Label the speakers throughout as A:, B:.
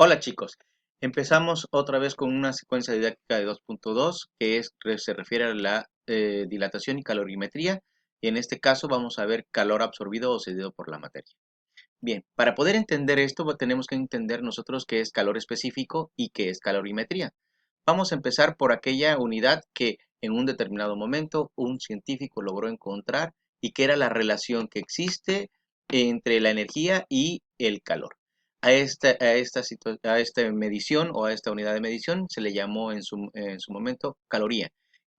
A: Hola chicos, empezamos otra vez con una secuencia didáctica de 2.2 se refiere a la dilatación y calorimetría, y en este caso vamos a ver calor absorbido o cedido por la materia. Bien, para poder entender esto tenemos que entender nosotros qué es calor específico y qué es calorimetría. Vamos a empezar por aquella unidad que en un determinado momento un científico logró encontrar y que era la relación que existe entre la energía y el calor. A esta medición o a esta unidad de medición se le llamó en su momento caloría,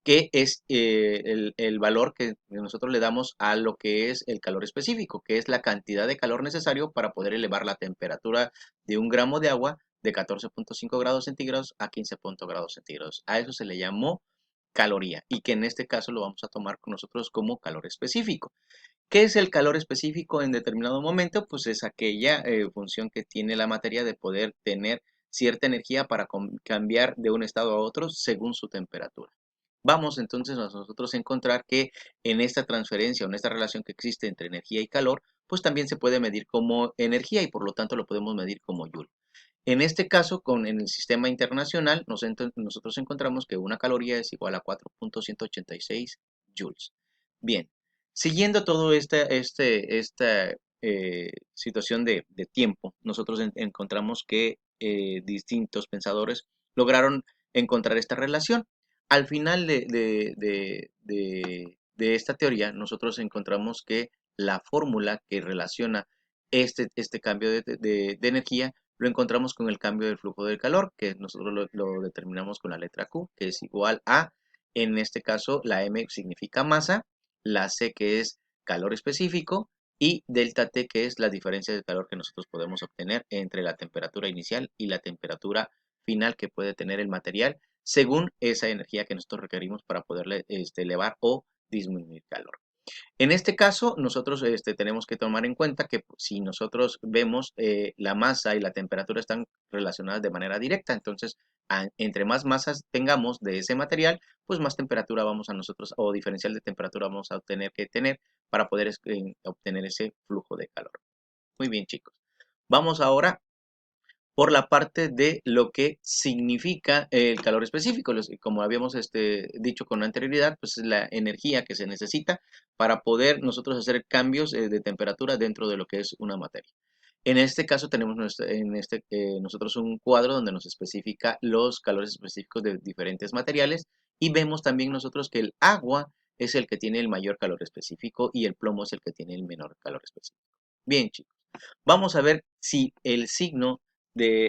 A: que es el valor que nosotros le damos a lo que es el calor específico, que es la cantidad de calor necesario para poder elevar la temperatura de un gramo de agua de 14.5 grados centígrados a 15 grados centígrados. A eso se le llamó caloría y que en este caso lo vamos a tomar con nosotros como calor específico. ¿Qué es el calor específico en determinado momento? Pues es aquella función que tiene la materia de poder tener cierta energía para cambiar de un estado a otro según su temperatura. Vamos entonces a nosotros a encontrar que en esta transferencia o en esta relación que existe entre energía y calor, pues también se puede medir como energía y por lo tanto lo podemos medir como Joule. En este caso, en el sistema internacional, nosotros encontramos que una caloría es igual a 4.186 joules. Bien, siguiendo toda esta situación de tiempo, nosotros encontramos que distintos pensadores lograron encontrar esta relación. Al final de esta teoría, nosotros encontramos que la fórmula que relaciona este cambio de energía lo encontramos con el cambio del flujo del calor, que nosotros lo determinamos con la letra Q, que es igual a, en este caso, la M significa masa, la C que es calor específico y delta T que es la diferencia de calor que nosotros podemos obtener entre la temperatura inicial y la temperatura final que puede tener el material según esa energía que nosotros requerimos para poderle elevar o disminuir calor. En este caso, nosotros tenemos que tomar en cuenta que si nosotros vemos la masa y la temperatura están relacionadas de manera directa, entonces entre más masas tengamos de ese material, pues más temperatura vamos a nosotros o diferencial de temperatura vamos a tener que tener para poder obtener ese flujo de calor. Muy bien, chicos. Vamos ahora por la parte de lo que significa el calor específico. Como habíamos dicho con anterioridad, pues es la energía que se necesita para poder nosotros hacer cambios de temperatura dentro de lo que es una materia. En este caso tenemos nosotros un cuadro donde nos especifica los calores específicos de diferentes materiales y vemos también nosotros que el agua es el que tiene el mayor calor específico y el plomo es el que tiene el menor calor específico. Bien, chicos. Vamos a ver si el signo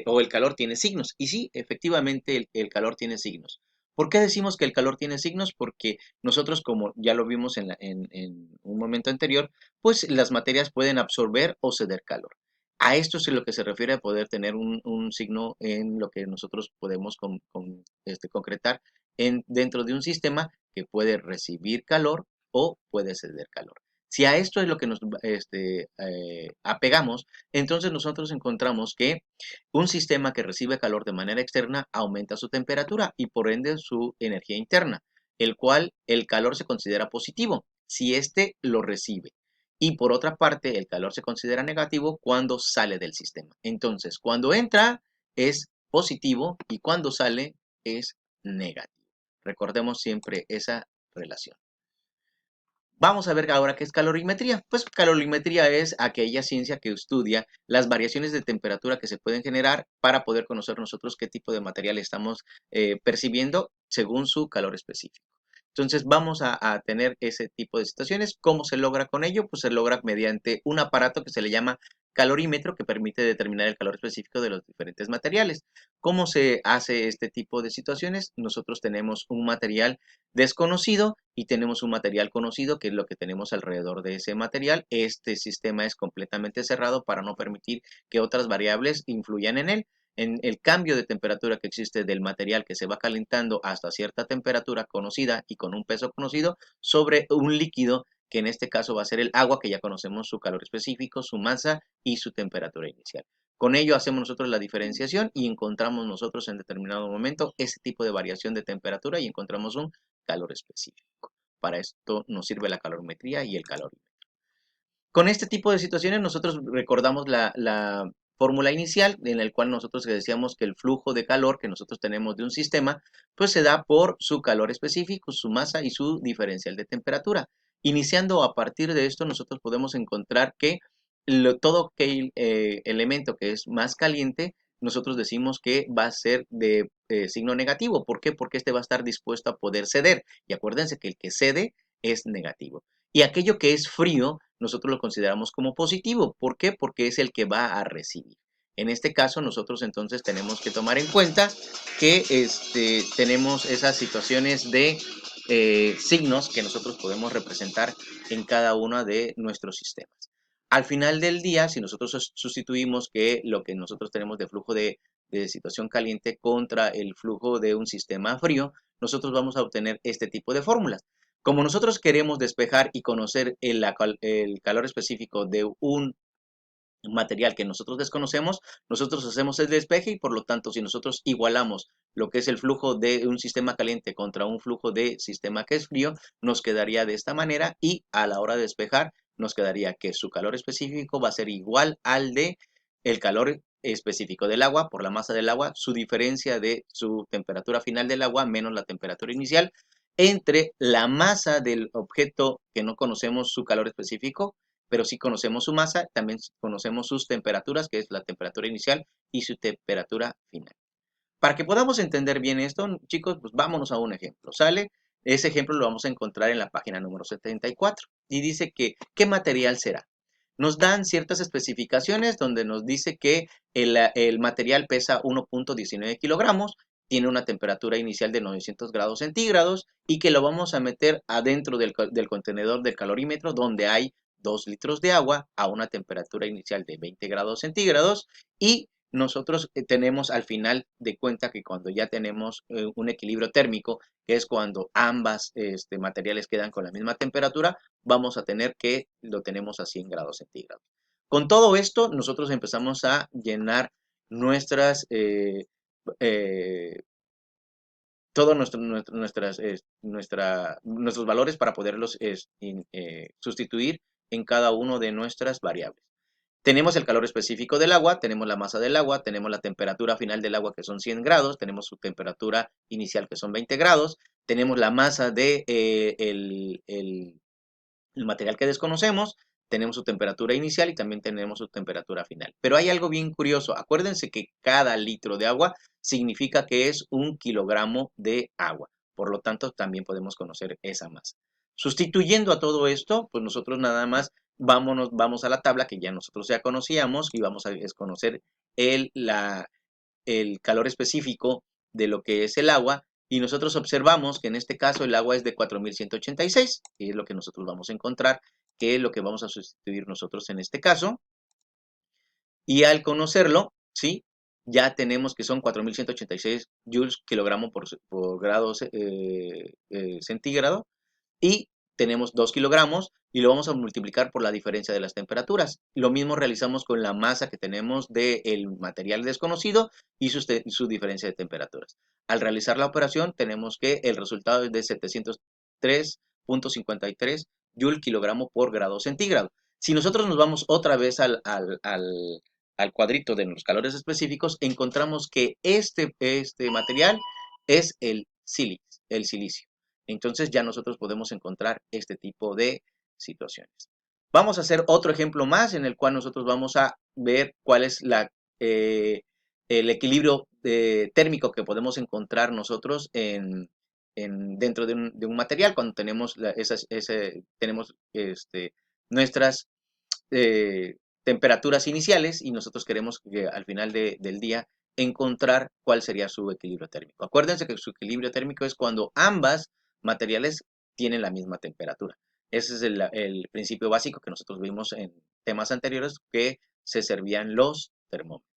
A: o el calor tiene signos. Y sí, efectivamente el calor tiene signos. ¿Por qué decimos que el calor tiene signos? Porque nosotros, como ya lo vimos en un momento anterior, pues las materias pueden absorber o ceder calor. A esto es lo que se refiere a poder tener un signo en lo que nosotros podemos concretar dentro de un sistema que puede recibir calor o puede ceder calor. Si a esto es lo que nos apegamos, entonces nosotros encontramos que un sistema que recibe calor de manera externa aumenta su temperatura y por ende su energía interna, el cual el calor se considera positivo si éste lo recibe. Y por otra parte, el calor se considera negativo cuando sale del sistema. Entonces, cuando entra es positivo y cuando sale es negativo. Recordemos siempre esa relación. Vamos a ver ahora qué es calorimetría. Pues calorimetría es aquella ciencia que estudia las variaciones de temperatura que se pueden generar para poder conocer nosotros qué tipo de material estamos percibiendo según su calor específico. Entonces vamos a tener ese tipo de situaciones. ¿Cómo se logra con ello? Pues se logra mediante un aparato que se le llama calorímetro que permite determinar el calor específico de los diferentes materiales. ¿Cómo se hace este tipo de situaciones? Nosotros tenemos un material desconocido y tenemos un material conocido, que es lo que tenemos alrededor de ese material. Este sistema es completamente cerrado para no permitir que otras variables influyan en él. En el cambio de temperatura que existe del material que se va calentando hasta cierta temperatura conocida y con un peso conocido sobre un líquido que en este caso va a ser el agua, que ya conocemos su calor específico, su masa y su temperatura inicial. Con ello hacemos nosotros la diferenciación y encontramos nosotros en determinado momento ese tipo de variación de temperatura y encontramos un calor específico. Para esto nos sirve la calorimetría y el calorímetro. Con este tipo de situaciones nosotros recordamos la fórmula inicial en el cual nosotros decíamos que el flujo de calor que nosotros tenemos de un sistema, pues se da por su calor específico, su masa y su diferencial de temperatura. Iniciando a partir de esto, nosotros podemos encontrar que todo aquel elemento que es más caliente, nosotros decimos que va a ser de signo negativo. ¿Por qué? Porque este va a estar dispuesto a poder ceder. Y acuérdense que el que cede es negativo. Y aquello que es frío, nosotros lo consideramos como positivo. ¿Por qué? Porque es el que va a recibir. En este caso, nosotros entonces tenemos que tomar en cuenta que tenemos esas situaciones de signos que nosotros podemos representar en cada uno de nuestros sistemas. Al final del día, si nosotros sustituimos que lo que nosotros tenemos de flujo de situación caliente contra el flujo de un sistema frío, nosotros vamos a obtener este tipo de fórmulas. Como nosotros queremos despejar y conocer el calor específico de un material que nosotros desconocemos, nosotros hacemos el despeje y por lo tanto si nosotros igualamos lo que es el flujo de un sistema caliente contra un flujo de sistema que es frío, nos quedaría de esta manera y a la hora de despejar nos quedaría que su calor específico va a ser igual al de el calor específico del agua por la masa del agua, su diferencia de su temperatura final del agua menos la temperatura inicial entre la masa del objeto que no conocemos su calor específico pero sí conocemos su masa, también conocemos sus temperaturas, que es la temperatura inicial y su temperatura final. Para que podamos entender bien esto, chicos, pues vámonos a un ejemplo, ¿sale? Ese ejemplo lo vamos a encontrar en la página número 74 y dice que, ¿qué material será? Nos dan ciertas especificaciones donde nos dice que el material pesa 1.19 kilogramos, tiene una temperatura inicial de 900 grados centígrados y que lo vamos a meter adentro del contenedor del calorímetro donde hay 2 litros de agua a una temperatura inicial de 20 grados centígrados y nosotros tenemos al final de cuenta que cuando ya tenemos un equilibrio térmico, que es cuando ambas materiales quedan con la misma temperatura, vamos a tener que lo tenemos a 100 grados centígrados. Con todo esto, nosotros empezamos a llenar nuestras, todos nuestros valores para poderlos sustituir en cada uno de nuestras variables. Tenemos el calor específico del agua, tenemos la masa del agua, tenemos la temperatura final del agua que son 100 grados, tenemos su temperatura inicial que son 20 grados, tenemos la masa de el material que desconocemos, tenemos su temperatura inicial y también tenemos su temperatura final. Pero hay algo bien curioso, acuérdense que cada litro de agua significa que es 1 kilogramo de agua, por lo tanto también podemos conocer esa masa. Sustituyendo a todo esto, pues nosotros nada más vamos a la tabla que ya nosotros ya conocíamos y vamos a conocer el calor específico de lo que es el agua y nosotros observamos que en este caso el agua es de 4186, que es lo que nosotros vamos a encontrar, que es lo que vamos a sustituir nosotros en este caso. Y al conocerlo, ¿sí? Ya tenemos que son 4186 joules kilogramo por grado centígrado y tenemos 2 kilogramos y lo vamos a multiplicar por la diferencia de las temperaturas. Lo mismo realizamos con la masa que tenemos del material desconocido y su diferencia de temperaturas. Al realizar la operación tenemos que el resultado es de 703.53 joule kilogramo por grado centígrado. Si nosotros nos vamos otra vez al cuadrito de los calores específicos, encontramos que este material es el silicio. Entonces ya nosotros podemos encontrar este tipo de situaciones. Vamos a hacer otro ejemplo más en el cual nosotros vamos a ver cuál es el equilibrio térmico que podemos encontrar nosotros dentro de un material cuando tenemos, tenemos nuestras temperaturas iniciales y nosotros queremos que al final del día encontrar cuál sería su equilibrio térmico. Acuérdense que su equilibrio térmico es cuando ambas materiales tienen la misma temperatura. Ese es el principio básico que nosotros vimos en temas anteriores que se servían los termómetros.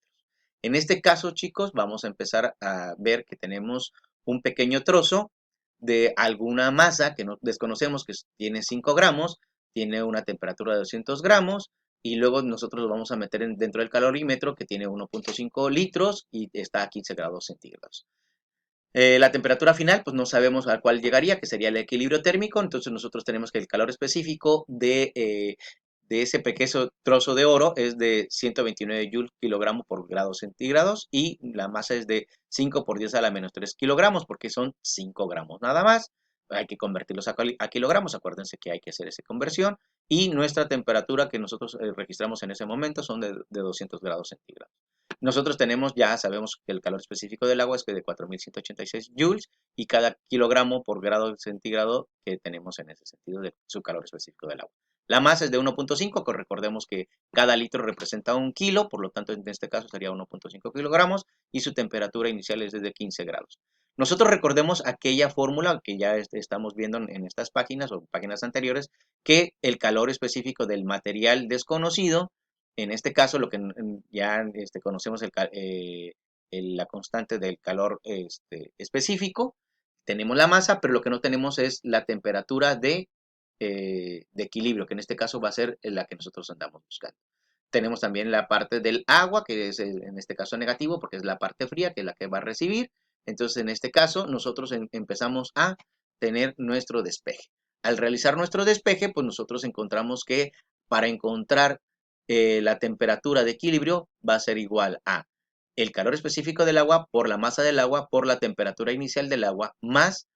A: En este caso, chicos, vamos a empezar a ver que tenemos un pequeño trozo de alguna masa que no desconocemos que tiene 5 gramos, tiene una temperatura de 200 gramos y luego nosotros lo vamos a meter dentro del calorímetro que tiene 1.5 litros y está a 15 grados centígrados. La temperatura final, pues no sabemos a cuál llegaría, que sería el equilibrio térmico, entonces nosotros tenemos que el calor específico de ese pequeño trozo de oro es de 129 joules kilogramos por grados centígrados y la masa es de 5 por 10 a la menos 3 kilogramos porque son 5 gramos nada más. Hay que convertirlos a kilogramos, acuérdense que hay que hacer esa conversión. Y nuestra temperatura que nosotros registramos en ese momento son de 200 grados centígrados. Nosotros tenemos, ya sabemos que el calor específico del agua es de 4186 joules y cada kilogramo por grado centígrado que tenemos en ese sentido de su calor específico del agua. La masa es de 1.5, que recordemos que cada litro representa un kilo, por lo tanto en este caso sería 1.5 kilogramos y su temperatura inicial es de 15 grados. Nosotros recordemos aquella fórmula que ya estamos viendo en estas páginas o páginas anteriores, que el calor específico del material desconocido, en este caso lo que ya conocemos la constante del calor específico, tenemos la masa, pero lo que no tenemos es la temperatura de equilibrio, que en este caso va a ser la que nosotros andamos buscando. Tenemos también la parte del agua, que es en este caso negativo, porque es la parte fría, que es la que va a recibir. Entonces, en este caso, nosotros empezamos a tener nuestro despeje. Al realizar nuestro despeje, pues nosotros encontramos que para encontrar la temperatura de equilibrio va a ser igual a el calor específico del agua por la masa del agua por la temperatura inicial del agua más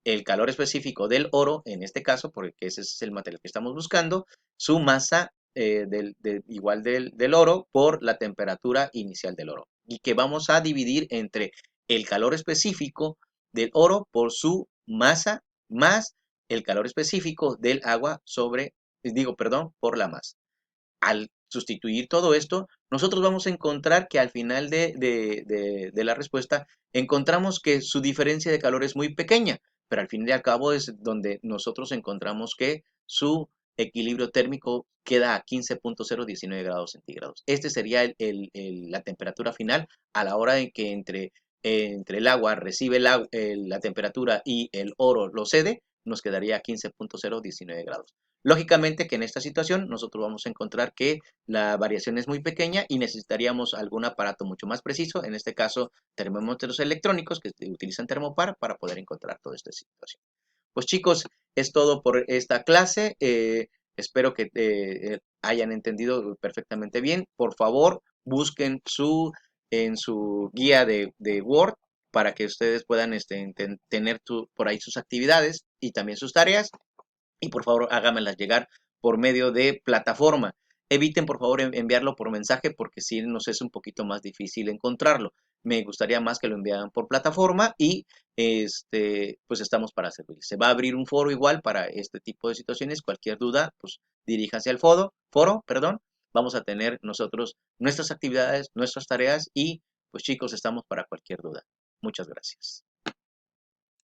A: el calor específico del oro, en este caso, porque ese es el material que estamos buscando, su masa igual del oro por la temperatura inicial del oro. Y que vamos a dividir entre el calor específico del oro por su masa más el calor específico del agua por la masa. Al sustituir todo esto, nosotros vamos a encontrar que al final de la respuesta encontramos que su diferencia de calor es muy pequeña, pero al fin y al cabo es donde nosotros encontramos que su equilibrio térmico queda a 15.019 grados centígrados. Este sería la temperatura final a la hora en que entre el agua recibe la temperatura y el oro lo cede, nos quedaría a 15.019 grados. Lógicamente que en esta situación nosotros vamos a encontrar que la variación es muy pequeña y necesitaríamos algún aparato mucho más preciso, en este caso termómetros electrónicos que utilizan termopar para poder encontrar toda esta situación. Pues chicos, es todo por esta clase. Espero que hayan entendido perfectamente bien. Por favor, busquen en su guía de Word para que ustedes puedan tener por ahí sus actividades y también sus tareas y por favor hágamelas llegar por medio de plataforma. Eviten por favor enviarlo por mensaje porque si nos es un poquito más difícil encontrarlo. Me gustaría más que lo enviaran por plataforma y pues estamos para servir. Se va a abrir un foro igual para este tipo de situaciones. Cualquier duda, pues diríjase al foro, perdón. Vamos a tener nosotros nuestras actividades, nuestras tareas y pues chicos, estamos para cualquier duda. Muchas gracias.